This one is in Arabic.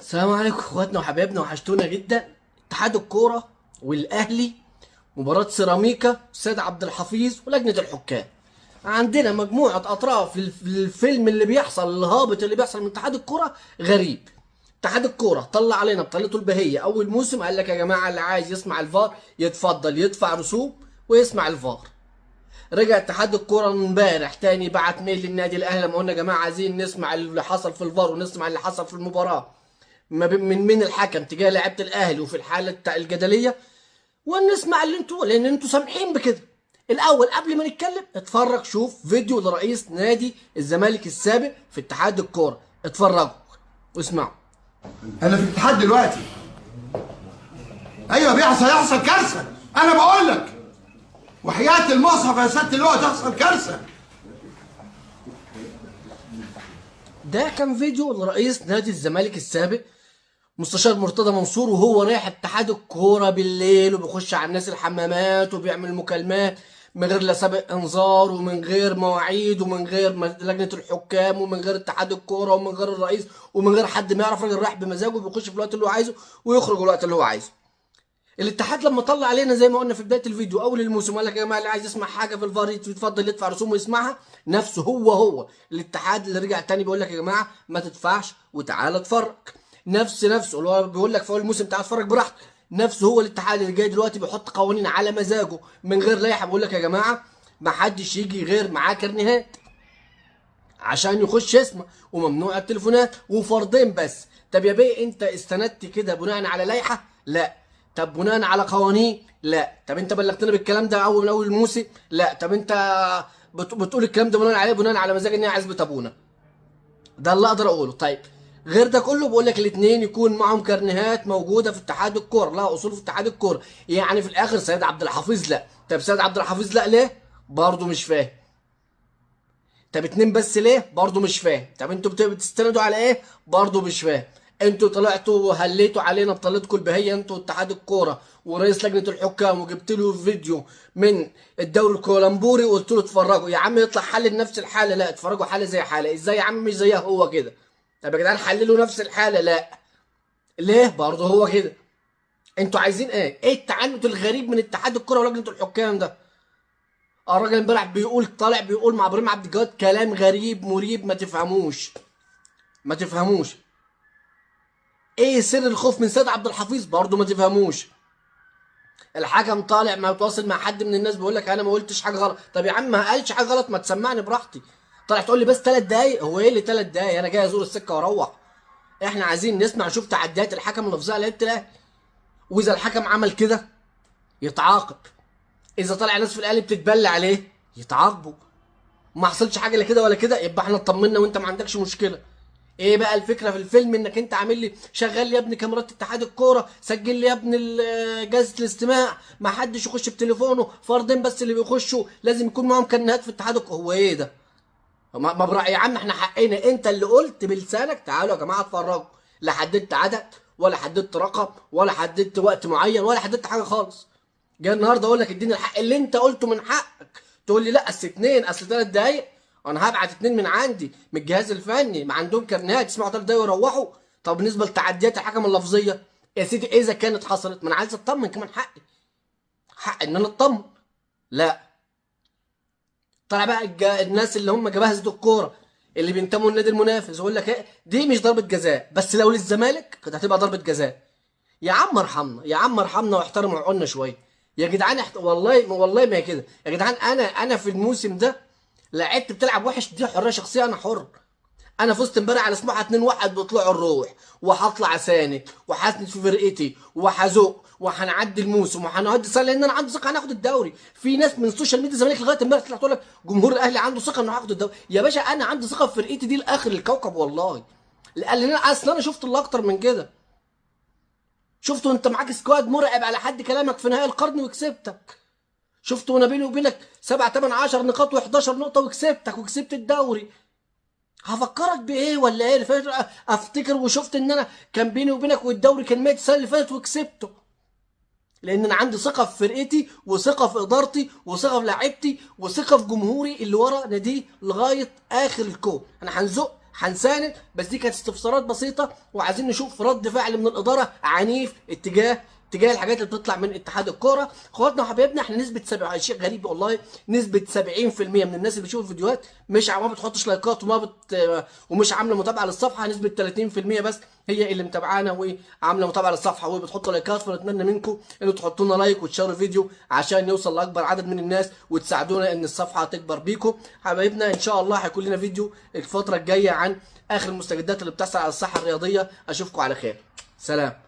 السلام عليكم اخواتنا وحبايبنا، وحشتونا جدا. اتحاد الكوره والاهلي، مباراه سيراميكا، السيد عبد الحفيظ ولجنه الحكام. عندنا مجموعه اطراف في الفيلم اللي بيحصل، الهابط اللي بيحصل من اتحاد الكوره غريب. اتحاد الكوره طلع علينا بطلته البهيه اول موسم، قال لك يا جماعه اللي عايز يسمع الفار يتفضل يدفع رسوم ويسمع الفار. رجع اتحاد الكوره امبارح تاني بعت ميل للنادي الاهلي لما قلنا يا جماعه عايزين نسمع اللي حصل في الفار ونسمع اللي حصل في المباراه ما بين من الحكم تجاه لعيبه الاهلي وفي الحاله الجدليه، ونسمع اللي انتوا، لان انتوا سامحين بكده. الاول قبل ما نتكلم اتفرج شوف فيديو لرئيس نادي الزمالك السابق في اتحاد الكوره، اتفرجوا واسمعوا. انا في الاتحاد دلوقتي. ايوه يحصل كارثه، انا بقول لك وحياه المصحف يا سياده اللواء تحصل كارثه. ده كان فيديو لرئيس نادي الزمالك السابق مستشار مرتضى منصور، وهو رايح اتحاد الكوره بالليل وبيخش على الناس الحمامات وبيعمل مكالمات من غير لا سابق انذار ومن غير مواعيد ومن غير لجنه الحكام ومن غير اتحاد الكوره ومن غير الرئيس ومن غير حد ما يعرف. راجل رايح بمزاجه، بيخش في الوقت اللي هو عايزه ويخرج الوقت اللي هو عايزه. الاتحاد لما طلع علينا زي ما قلنا في بدايه الفيديو اول الموسم، قال لك يا جماعه اللي عايز يسمع حاجه في الفار يتفضل يدفع رسوم ويسمعها. نفسه هو الاتحاد اللي رجع تاني بيقول لك يا جماعه ما تدفعش وتعالى اتفرج. نفسه اللي هو بيقول لك في اول الموسم تعالى اتفرج براحتك. نفسه هو الاتحاد اللي جاي دلوقتي بيحط قوانين على مزاجه من غير لائحه، بيقول لك يا جماعه ما حدش يجي غير معاه كارنيهات عشان يخش يسمع، وممنوع التليفونات وفردين بس. طب يا بيه انت استندت كده بناء على لائحه؟ لا. طب بناء على قوانين؟ لا. طب انت بلغتنا بالكلام ده من اول الموسم؟ لا. طب انت بتقول الكلام ده بناء على مزاج ان هي عزبة ابونا؟ ده اللي اقدر اقوله. طيب غير ده كله بقول لك الاثنين يكون معهم كارنيهات موجوده في اتحاد الكوره، لها اصول في اتحاد الكوره. يعني في الاخر سيد عبد الحفيظ لا. طب سيد عبد الحفيظ لا ليه؟ برضه مش فاهم. طب اتنين بس ليه؟ برضه مش فاهم. طب انتوا بتستندوا على ايه؟ برضه مش فاهم. انتوا طلعتوا هليتوا علينا بطلتكم البهيه، انتوا اتحاد الكوره ورئيس لجنه الحكام، وجبت له فيديو من الدوري الكولمبوري وقلت له اتفرجوا يا عم يطلع حل نفس الحاله. لا، اتفرجوا حاله زي حاله ازاي يا عم؟ مش زيها هو كده. طب يا جدعان حللوا نفس الحاله. لا. ليه؟ برضه هو كده. انتوا عايزين ايه؟ ايه التعنت الغريب من اتحاد الكوره ولجنه الحكام ده؟ الراجل امبارح طالع بيقول مع ابراهيم عبد الجواد كلام غريب مريب ما تفهموش. ايه سر الخوف من سيد عبد الحفيظ؟ برضه ما تفهموش. الحكم طالع ما يتواصل مع حد من الناس بيقول لك انا ما قلتش حاجه غلط. طب يا عم ما قالش حاجه غلط، ما تسمعني براحتي. طالع تقول لي بس 3 دقايق؟ هو ايه اللي 3 دقايق؟ انا جاي ازور السكه واروح. احنا عايزين نسمع نشوف تعديات الحكم اللفظيه لعيبه الاهلي، واذا الحكم عمل كده يتعاقب. اذا طلع ناس في الاهلي بتتبلى عليه يتعاقبوا. ما حصلش حاجه لا كده ولا كده، يبقى احنا اطمنا وانت ما عندكش مشكله. ايه بقى الفكره في الفيلم؟ انك انت عامل لي شغال لي يا ابني كاميرات اتحاد الكوره، سجل لي يا ابني جهاز الاستماع، ما حدش يخش بتليفونه، فردين بس اللي بيخشوا لازم يكون معاهم كارنيهات في اتحاد الكوره. هو ايه ده؟ ما برأي يا عم احنا حقنا، انت اللي قلت بلسانك تعالوا يا جماعه اتفرجوا. لا حددت عدد ولا حددت رقم ولا حددت وقت معين ولا حددت حاجه خالص. جاي النهارده اقول لك اديني الحق اللي انت قلته من حقك، تقول لي لا اصل 2 اصل 3 دقايق. انا هبعت 2 من عندي من الجهاز الفني ما عندهم كارنيهات يسمعوا 3 دقايق ويروحوا. طب بالنسبه لتعديات الحكم اللفظيه يا سيدي اذا كانت حصلت ما انا عايز اطمن كمان، حق ان انا اطمن. لا. طلع بقى الناس اللي هم جبهة الكوره اللي بينتموا للنادي المنافس يقول لك ايه دي مش ضربه جزاء، بس لو للزمالك كانت هتبقى ضربه جزاء. يا عم ارحمنا، يا عم ارحمنا واحترموا عقولنا شويه يا جدعان. والله ما هي كده يا جدعان. انا في الموسم ده لعبت بتلعب وحش، دي حريه شخصيه، انا حر. انا فزت امبارح على سموحه 2-1 بطلوع الروح، وهطلع اساند وهسند في فرقتي وهزق وهنعدي الموسم وهنعدي سنه، لان انا عندي ثقه هناخد الدوري. في ناس من السوشيال ميديا الزمالك لغايه امبارح طلعت تقول لك جمهور الاهلي عنده ثقه انه هياخد الدوري. يا باشا انا عندي ثقه في فرقتي دي لاخر الكوكب والله. لان انا اصلا انا شفت اللي اكتر من كده. شفتوا انت معاك سكواد مرعب على حد كلامك في نهائي القرن وكسبتك. شفتوا انا بيني وبينك 7 8 10 نقاط و11 نقطه وكسبت الدوري. هفكرك بايه ولا ايه اللي فات؟ افتكر وشفت ان انا كان بيني وبينك والدوري كان ميت السنه اللي فاتت وكسبته. لان انا عندي ثقه في فرقتي وثقه في ادارتي وثقه في لاعيبتي وثقه في جمهوري اللي ورا نادي لغايه اخر الكون. انا هنزق هنساند، بس دي كانت استفسارات بسيطه، وعايزين نشوف رد فعل من الاداره عنيف اتجاه الحاجات اللي بتطلع من اتحاد الكوره. اخواتنا وحبايبنا، احنا نسبه 70 شيء غريب والله، نسبه 70% من الناس اللي بتشوف الفيديوهات ما بتحطش لايكات ومش عامله متابعه للصفحه. نسبه 30% بس هي اللي متابعانا وعامله متابعه للصفحه وبتحط لايكات. فنتمنى منكم انتوا تحطوا لنا لايك وتشاروا الفيديو عشان يوصل لاكبر عدد من الناس، وتساعدونا ان الصفحه تكبر بيكم. حبايبنا ان شاء الله هيكون لنا فيديو الفتره الجايه عن اخر المستجدات اللي بتحصل على الساحه الرياضيه. اشوفكم على خير، سلام.